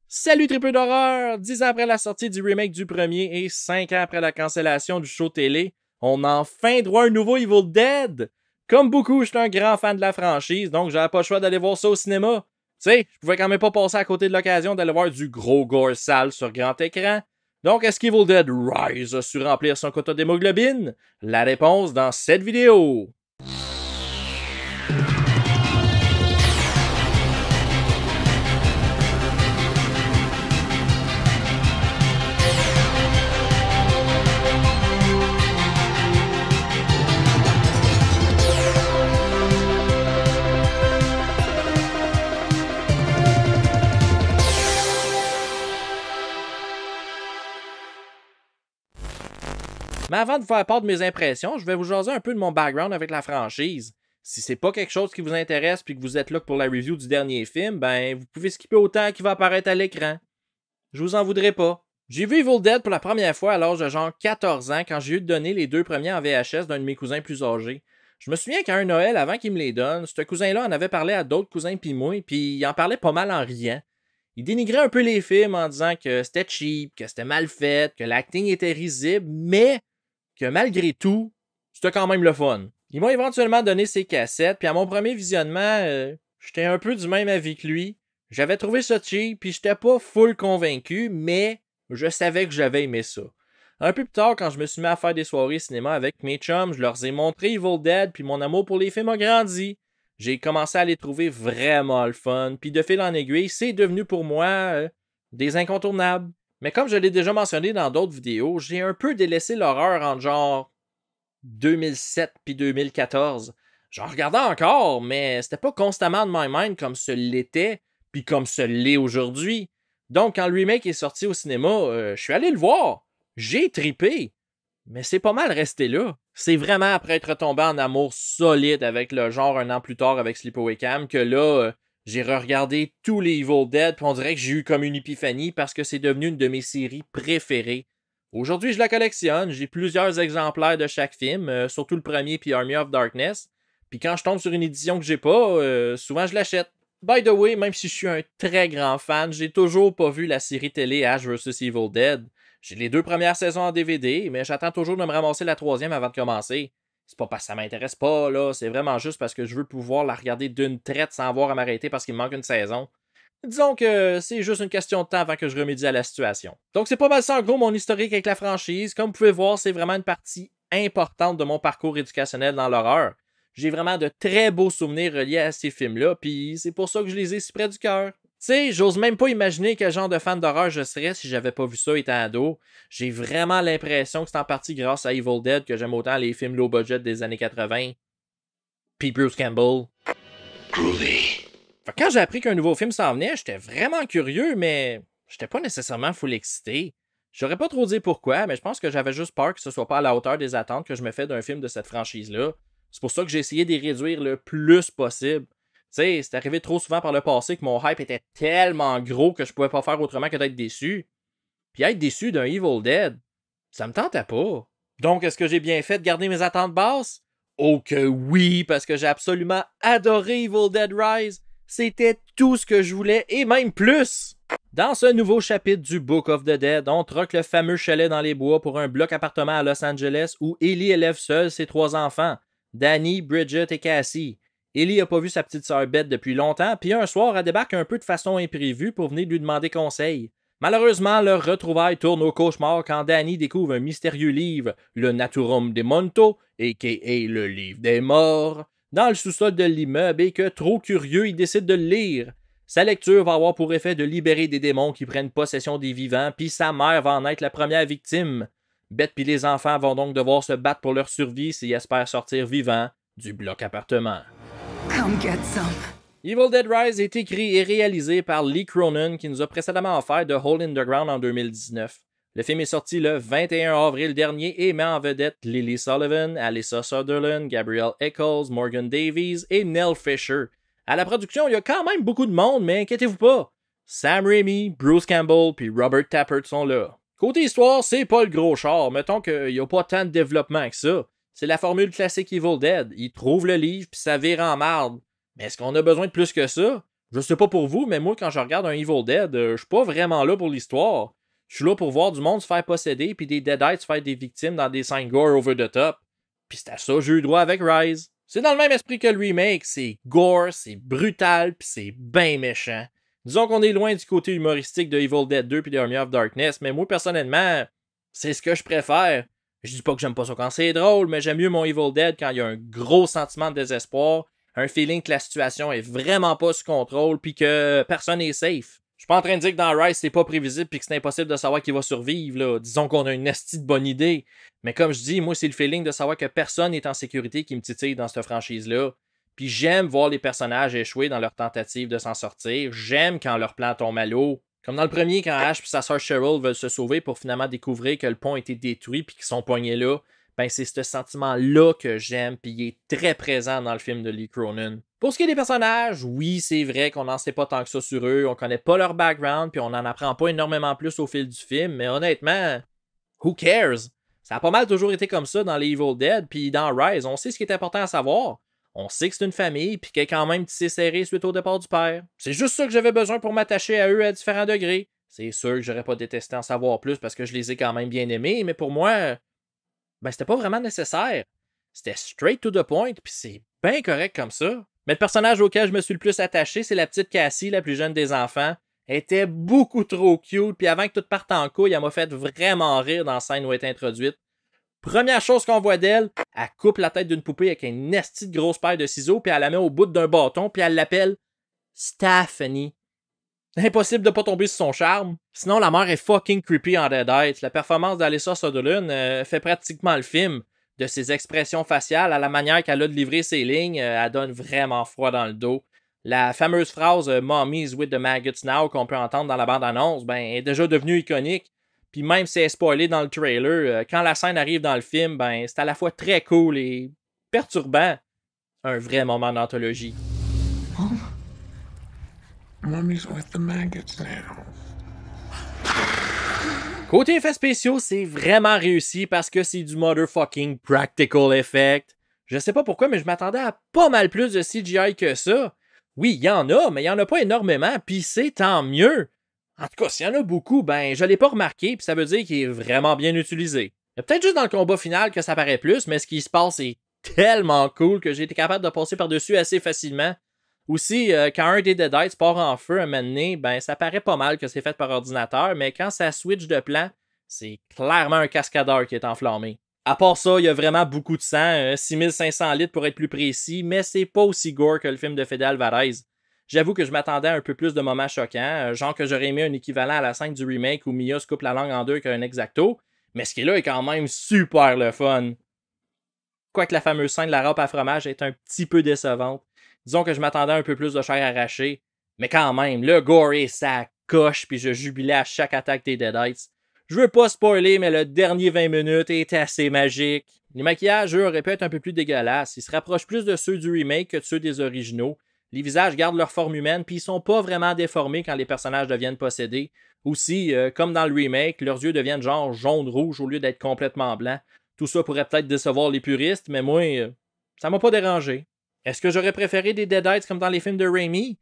Salut tripeux d'horreur! 10 ans après la sortie du remake du premier et 5 ans après la cancellation du show télé, on a enfin droit à un nouveau Evil Dead! Comme beaucoup, je suis un grand fan de la franchise, donc j'avais pas le choix d'aller voir ça au cinéma. Tu sais, je pouvais quand même pas passer à côté de l'occasion d'aller voir du gros gore sale sur grand écran. Donc, est-ce qu'Evil Dead Rise a su remplir son quota d'hémoglobine? La réponse dans cette vidéo! Mais avant de vous faire part de mes impressions, je vais vous jaser un peu de mon background avec la franchise. Si c'est pas quelque chose qui vous intéresse puis que vous êtes là pour la review du dernier film, ben vous pouvez skipper autant qui va apparaître à l'écran. Je vous en voudrais pas. J'ai vu Evil Dead pour la première fois à l'âge de genre 14 ans quand j'ai eu de donner les deux premiers en VHS d'un de mes cousins plus âgés. Je me souviens qu'à un Noël avant qu'il me les donne, ce cousin-là en avait parlé à d'autres cousins pis moi, puis il en parlait pas mal en riant. Il dénigrait un peu les films en disant que c'était cheap, que c'était mal fait, que l'acting était risible, mais que malgré tout, c'était quand même le fun. Il m'a éventuellement donné ses cassettes, puis à mon premier visionnement, j'étais un peu du même avis que lui. J'avais trouvé ça cheap, puis j'étais pas full convaincu, mais je savais que j'avais aimé ça. Un peu plus tard, quand je me suis mis à faire des soirées cinéma avec mes chums, je leur ai montré Evil Dead, puis mon amour pour les films a grandi. J'ai commencé à les trouver vraiment le fun, puis de fil en aiguille, c'est devenu pour moi des incontournables. Mais comme je l'ai déjà mentionné dans d'autres vidéos, j'ai un peu délaissé l'horreur en genre 2007 puis 2014. J'en regardais encore, mais c'était pas constamment de my mind comme ce l'était, puis comme ce l'est aujourd'hui. Donc quand le remake est sorti au cinéma, je suis allé le voir. J'ai tripé. Mais c'est pas mal resté là. C'est vraiment après être tombé en amour solide avec le genre un an plus tard avec Sleepaway Camp que là, j'ai re-regardé tous les Evil Dead puis on dirait que j'ai eu comme une épiphanie parce que c'est devenu une de mes séries préférées. Aujourd'hui, je la collectionne. J'ai plusieurs exemplaires de chaque film, surtout le premier puis Army of Darkness. Puis quand je tombe sur une édition que j'ai pas, souvent je l'achète. By the way, même si je suis un très grand fan, j'ai toujours pas vu la série télé Ash vs Evil Dead. J'ai les deux premières saisons en DVD, mais j'attends toujours de me ramasser la troisième avant de commencer. C'est pas parce que ça m'intéresse pas, là, c'est vraiment juste parce que je veux pouvoir la regarder d'une traite sans avoir à m'arrêter parce qu'il me manque une saison. Disons que c'est juste une question de temps avant que je remédie à la situation. Donc c'est pas mal ça en gros mon historique avec la franchise. Comme vous pouvez voir, c'est vraiment une partie importante de mon parcours éducationnel dans l'horreur. J'ai vraiment de très beaux souvenirs reliés à ces films-là, puis c'est pour ça que je les ai si près du cœur. Tu sais, j'ose même pas imaginer quel genre de fan d'horreur je serais si j'avais pas vu ça étant ado. J'ai vraiment l'impression que c'est en partie grâce à Evil Dead que j'aime autant les films low budget des années 80. Puis Bruce Campbell. Groovy. Fait que quand j'ai appris qu'un nouveau film s'en venait, j'étais vraiment curieux, mais j'étais pas nécessairement full excité. J'aurais pas trop dit pourquoi, mais je pense que j'avais juste peur que ce soit pas à la hauteur des attentes que je me fais d'un film de cette franchise-là. C'est pour ça que j'ai essayé de les réduire le plus possible. Tu sais, c'est arrivé trop souvent par le passé que mon hype était tellement gros que je pouvais pas faire autrement que d'être déçu. Puis être déçu d'un Evil Dead, ça me tentait pas. Donc, est-ce que j'ai bien fait de garder mes attentes basses? Oh que oui, parce que j'ai absolument adoré Evil Dead Rise. C'était tout ce que je voulais et même plus. Dans ce nouveau chapitre du Book of the Dead, on troque le fameux chalet dans les bois pour un bloc appartement à Los Angeles où Ellie élève seule ses 3 enfants, Danny, Bridget et Cassie. Ellie a pas vu sa petite sœur Beth depuis longtemps, puis un soir, elle débarque un peu de façon imprévue pour venir lui demander conseil. Malheureusement, leur retrouvaille tourne au cauchemar quand Danny découvre un mystérieux livre, le Naturum Demonto, a.k.a. le livre des morts, dans le sous-sol de l'immeuble et que, trop curieux, il décide de le lire. Sa lecture va avoir pour effet de libérer des démons qui prennent possession des vivants, puis sa mère va en être la première victime. Beth puis les enfants vont donc devoir se battre pour leur survie s'ils espèrent sortir vivants du bloc appartement. Come get some. Evil Dead Rise est écrit et réalisé par Lee Cronin qui nous a précédemment offert The Hole in the Ground en 2019. Le film est sorti le 21 avril dernier et met en vedette Lily Sullivan, Alyssa Sutherland, Gabrielle Eccles, Morgan Davies et Nell Fisher. À la production, il y a quand même beaucoup de monde, mais inquiétez-vous pas. Sam Raimi, Bruce Campbell puis Robert Tappert sont là. Côté histoire, c'est pas le gros char, mettons qu'il y a pas tant de développement que ça. C'est la formule classique Evil Dead. Il trouve le livre puis ça vire en marde. Mais est-ce qu'on a besoin de plus que ça? Je sais pas pour vous, mais moi, quand je regarde un Evil Dead, je suis pas vraiment là pour l'histoire. Je suis là pour voir du monde se faire posséder, puis des Deadites se faire des victimes dans des scènes gore over the top. Puis c'est à ça que j'ai eu droit avec Rise. C'est dans le même esprit que le remake, c'est gore, c'est brutal, puis c'est ben méchant. Disons qu'on est loin du côté humoristique de Evil Dead 2 puis de Army of Darkness, mais moi, personnellement, c'est ce que je préfère. Je dis pas que j'aime pas ça quand c'est drôle, mais j'aime mieux mon Evil Dead quand il y a un gros sentiment de désespoir, un feeling que la situation est vraiment pas sous contrôle puis que personne est safe. Je suis pas en train de dire que dans Rise c'est pas prévisible puis que c'est impossible de savoir qui va survivre, là. Disons qu'on a une esti de bonne idée. Mais comme je dis, moi c'est le feeling de savoir que personne n'est en sécurité qui me titille dans cette franchise-là. Puis j'aime voir les personnages échouer dans leur tentative de s'en sortir. J'aime quand leur plan tombe à l'eau. Comme dans le premier, quand Ash et sa sœur Cheryl veulent se sauver pour finalement découvrir que le pont a été détruit puis qu'ils sont poignés là. Ben c'est ce sentiment-là que j'aime, puis il est très présent dans le film de Lee Cronin. Pour ce qui est des personnages, oui, c'est vrai qu'on n'en sait pas tant que ça sur eux, on connaît pas leur background, puis on n'en apprend pas énormément plus au fil du film, mais honnêtement, who cares? Ça a pas mal toujours été comme ça dans les Evil Dead, puis dans Rise, on sait ce qui est important à savoir. On sait que c'est une famille, puis qu'elle est quand même tissée serrée suite au départ du père. C'est juste ça que j'avais besoin pour m'attacher à eux à différents degrés. C'est sûr que j'aurais pas détesté en savoir plus parce que je les ai quand même bien aimés, mais pour moi, ben c'était pas vraiment nécessaire. C'était straight to the point, puis c'est bien correct comme ça. Mais le personnage auquel je me suis le plus attaché, c'est la petite Cassie, la plus jeune des enfants. Elle était beaucoup trop cute, puis avant que tout parte en couille, elle m'a fait vraiment rire dans la scène où elle est introduite. Première chose qu'on voit d'elle, elle coupe la tête d'une poupée avec une nasty de grosse paire de ciseaux, puis elle la met au bout d'un bâton, puis elle l'appelle Stephanie. Impossible de pas tomber sur son charme. Sinon, la mère est fucking creepy en Deadites. La performance d'Alyssa Sutherland fait pratiquement le film. De ses expressions faciales à la manière qu'elle a de livrer ses lignes, elle donne vraiment froid dans le dos. La fameuse phrase Mommy's with the maggots now qu'on peut entendre dans la bande-annonce, ben, est déjà devenue iconique. Puis même si elle est spoilée dans le trailer, quand la scène arrive dans le film, ben, c'est à la fois très cool et perturbant. Un vrai moment d'anthologie. Mommy's with the maggots now. Côté effets spéciaux, c'est vraiment réussi parce que c'est du motherfucking practical effect. Je sais pas pourquoi, mais je m'attendais à pas mal plus de CGI que ça. Oui, il y en a, mais il y en a pas énormément, pis c'est tant mieux. En tout cas, s'il y en a beaucoup, ben je l'ai pas remarqué, puis ça veut dire qu'il est vraiment bien utilisé. Il y a peut-être juste dans le combat final que ça paraît plus, mais ce qui se passe est tellement cool que j'ai été capable de passer par-dessus assez facilement. Aussi, quand un des Deadites part en feu un moment donné, ben ça paraît pas mal que c'est fait par ordinateur, mais quand ça switch de plan, c'est clairement un cascadeur qui est enflammé. À part ça, il y a vraiment beaucoup de sang, 6500 litres pour être plus précis, mais c'est pas aussi gore que le film de Fede Alvarez. J'avoue que je m'attendais à un peu plus de moments choquants, genre que j'aurais aimé un équivalent à la scène du remake où Mia se coupe la langue en deux qu'un exacto, mais ce qui est là est quand même super le fun. Quoique la fameuse scène de la râpe à fromage est un petit peu décevante. Disons que je m'attendais à un peu plus de chair arrachée. Mais quand même, le gore est ça coche puis je jubilais à chaque attaque des Deadites. Je veux pas spoiler, mais le dernier 20 minutes est assez magique. Les maquillages, eux, auraient pu être un peu plus dégueulasses. Ils se rapprochent plus de ceux du remake que de ceux des originaux. Les visages gardent leur forme humaine puis ils sont pas vraiment déformés quand les personnages deviennent possédés. Aussi, comme dans le remake, leurs yeux deviennent genre jaune-rouge au lieu d'être complètement blancs. Tout ça pourrait peut-être décevoir les puristes, mais moi, ça m'a pas dérangé. Est-ce que j'aurais préféré des Deadites comme dans les films de Raimi?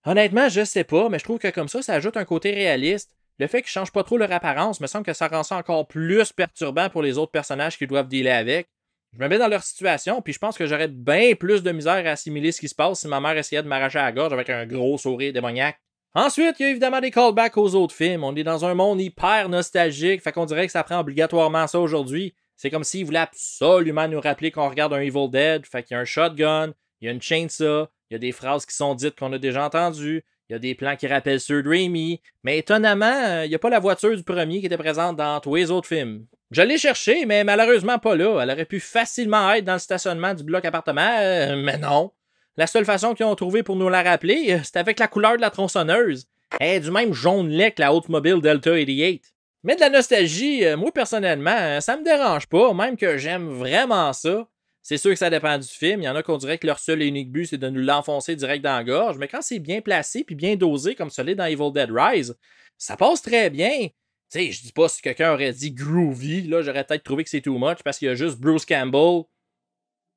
Honnêtement, je sais pas, mais je trouve que comme ça ajoute un côté réaliste. Le fait qu'ils changent pas trop leur apparence me semble que ça rend ça encore plus perturbant pour les autres personnages qui doivent dealer avec. Je me mets dans leur situation, puis je pense que j'aurais bien plus de misère à assimiler ce qui se passe si ma mère essayait de m'arracher à la gorge avec un gros sourire démoniaque. Ensuite, il y a évidemment des callbacks aux autres films. On est dans un monde hyper nostalgique, fait qu'on dirait que ça prend obligatoirement ça aujourd'hui. C'est comme s'ils voulaient absolument nous rappeler qu'on regarde un Evil Dead. Fait qu'il y a un shotgun, il y a une chainsaw, il y a des phrases qui sont dites qu'on a déjà entendues, il y a des plans qui rappellent ceux de Raimi. Mais étonnamment, il n'y a pas la voiture du premier qui était présente dans tous les autres films. Je l'ai cherché, mais malheureusement pas là. Elle aurait pu facilement être dans le stationnement du bloc appartement, mais non. La seule façon qu'ils ont trouvé pour nous la rappeler, c'est avec la couleur de la tronçonneuse. Elle est du même jaune lait que la Oldsmobile Delta 88. Mais de la nostalgie, moi personnellement, ça me dérange pas, même que j'aime vraiment ça. C'est sûr que ça dépend du film. Il y en a qu'on dirait que leur seul et unique but, c'est de nous l'enfoncer direct dans la gorge. Mais quand c'est bien placé puis bien dosé, comme celui dans Evil Dead Rise, ça passe très bien. Tu sais, je dis pas si quelqu'un aurait dit groovy, là, j'aurais peut-être trouvé que c'est too much parce qu'il y a juste Bruce Campbell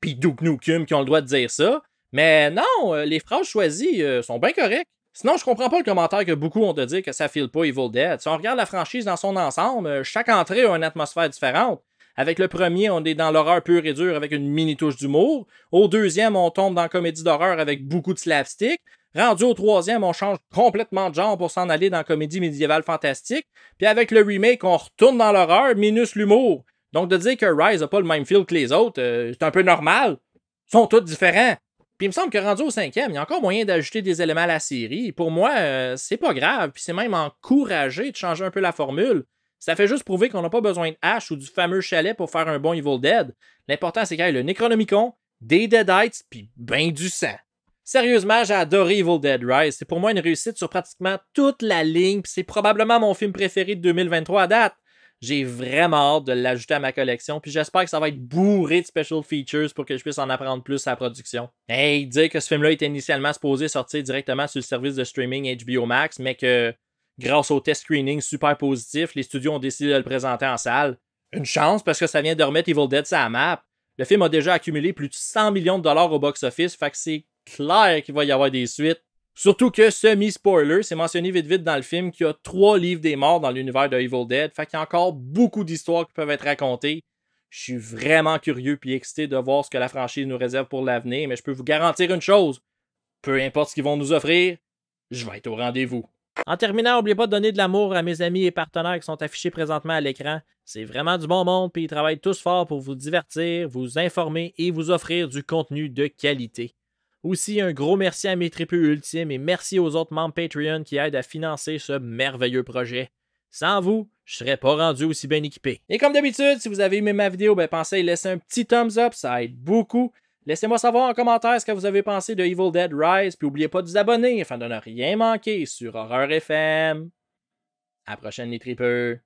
puis Duke Nukem qui ont le droit de dire ça. Mais non, les phrases choisies sont bien correctes. Sinon, je comprends pas le commentaire que beaucoup ont de dire que ça file pas Evil Dead. Si on regarde la franchise dans son ensemble, chaque entrée a une atmosphère différente. Avec le premier, on est dans l'horreur pure et dure avec une mini touche d'humour. Au deuxième, on tombe dans la comédie d'horreur avec beaucoup de slapstick. Rendu au troisième, on change complètement de genre pour s'en aller dans la comédie médiévale fantastique. Puis avec le remake, on retourne dans l'horreur, minus l'humour. Donc de dire que Rise a pas le même feel que les autres, c'est un peu normal. Ils sont tous différents. Puis il me semble que rendu au cinquième, il y a encore moyen d'ajouter des éléments à la série. Pour moi, c'est pas grave, puis c'est même encouragé de changer un peu la formule. Ça fait juste prouver qu'on n'a pas besoin de Ash ou du fameux chalet pour faire un bon Evil Dead. L'important, c'est qu'il y ait le Necronomicon, des Deadites, puis ben du sang. Sérieusement, j'ai adoré Evil Dead Rise. C'est pour moi une réussite sur pratiquement toute la ligne, puis c'est probablement mon film préféré de 2023 à date. J'ai vraiment hâte de l'ajouter à ma collection, puis j'espère que ça va être bourré de special features pour que je puisse en apprendre plus à la production. Hey, dire que ce film-là était initialement supposé sortir directement sur le service de streaming HBO Max, mais que, grâce au test screening super positif, les studios ont décidé de le présenter en salle. Une chance, parce que ça vient de remettre Evil Dead sur la map. Le film a déjà accumulé plus de 100 millions de dollars au box-office, fait que c'est clair qu'il va y avoir des suites. Surtout que, semi-spoiler, c'est mentionné vite dans le film qu'il y a 3 livres des morts dans l'univers de Evil Dead, fait qu'il y a encore beaucoup d'histoires qui peuvent être racontées. Je suis vraiment curieux puis excité de voir ce que la franchise nous réserve pour l'avenir, mais je peux vous garantir une chose, peu importe ce qu'ils vont nous offrir, je vais être au rendez-vous. En terminant, n'oubliez pas de donner de l'amour à mes amis et partenaires qui sont affichés présentement à l'écran. C'est vraiment du bon monde, puis ils travaillent tous fort pour vous divertir, vous informer et vous offrir du contenu de qualité. Aussi, un gros merci à mes tripeux ultimes et merci aux autres membres Patreon qui aident à financer ce merveilleux projet. Sans vous, je serais pas rendu aussi bien équipé. Et comme d'habitude, si vous avez aimé ma vidéo, pensez à laisser un petit thumbs up, ça aide beaucoup. Laissez-moi savoir en commentaire ce que vous avez pensé de Evil Dead Rise, puis n'oubliez pas de vous abonner afin de ne rien manquer sur Horreur FM. À la prochaine les tripeux.